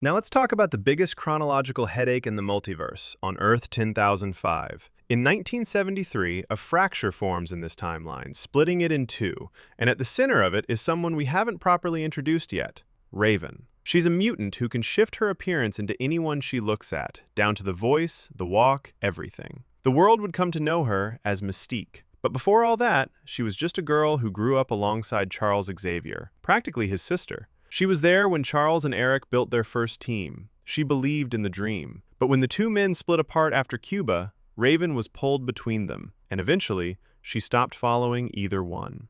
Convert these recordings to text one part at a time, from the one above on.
Now let's talk about the biggest chronological headache in the multiverse, on Earth 10005. In 1973, a fracture forms in this timeline, splitting it in two, and at the center of it is someone we haven't properly introduced yet, Raven. She's a mutant who can shift her appearance into anyone she looks at, down to the voice, the walk, everything. The world would come to know her as Mystique. But before all that, she was just a girl who grew up alongside Charles Xavier, practically his sister. She was there when Charles and Eric built their first team. She believed in the dream. But when the two men split apart after Cuba, Raven was pulled between them, and eventually, she stopped following either one.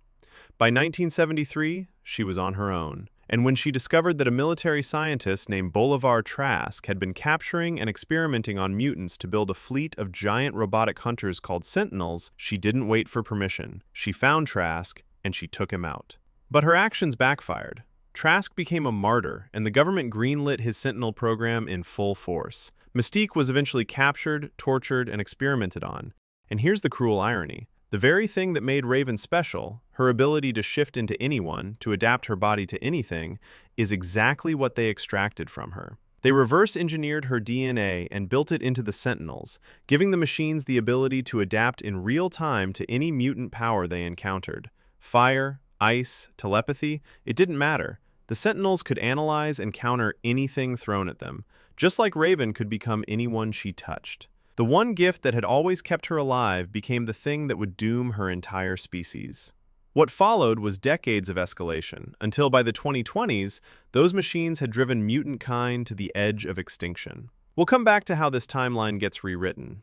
By 1973, she was on her own. And when she discovered that a military scientist named Bolivar Trask had been capturing and experimenting on mutants to build a fleet of giant robotic hunters called Sentinels, she didn't wait for permission. She found Trask, and she took him out. But her actions backfired. Trask became a martyr, and the government greenlit his Sentinel program in full force. Mystique was eventually captured, tortured, and experimented on. And here's the cruel irony. The very thing that made Raven special, her ability to shift into anyone, to adapt her body to anything, is exactly what they extracted from her. They reverse-engineered her DNA and built it into the Sentinels, giving the machines the ability to adapt in real time to any mutant power they encountered. Fire, ice, telepathy, it didn't matter. The Sentinels could analyze and counter anything thrown at them, just like Raven could become anyone she touched. The one gift that had always kept her alive became the thing that would doom her entire species. What followed was decades of escalation, until by the 2020s, those machines had driven mutant kind to the edge of extinction. We'll come back to how this timeline gets rewritten.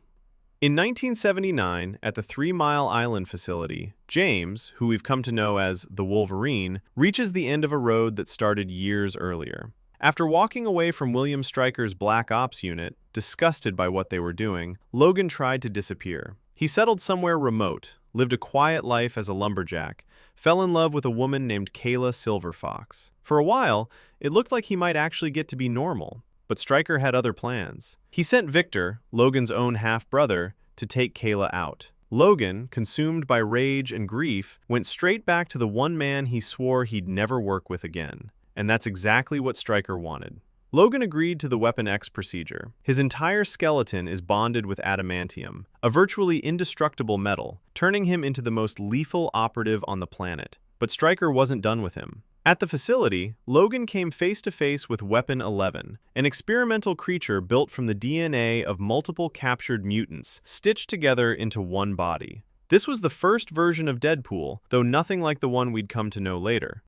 In 1979, at the 3 Mile Island facility, James, who we've come to know as the Wolverine, reaches the end of a road that started years earlier. After walking away from William Stryker's Black Ops unit, disgusted by what they were doing, Logan tried to disappear. He settled somewhere remote, lived a quiet life as a lumberjack, fell in love with a woman named Kayla Silverfox. For a while, it looked like he might actually get to be normal. But Stryker had other plans. He sent Victor, Logan's own half-brother, to take Kayla out. Logan, consumed by rage and grief, went straight back to the one man he swore he'd never work with again. And that's exactly what Stryker wanted. Logan agreed to the Weapon X procedure. His entire skeleton is bonded with adamantium, a virtually indestructible metal, turning him into the most lethal operative on the planet. But Stryker wasn't done with him. At the facility, Logan came face-to-face with Weapon 11, an experimental creature built from the DNA of multiple captured mutants, stitched together into one body. This was the first version of Deadpool, though nothing like the one we'd come to know later.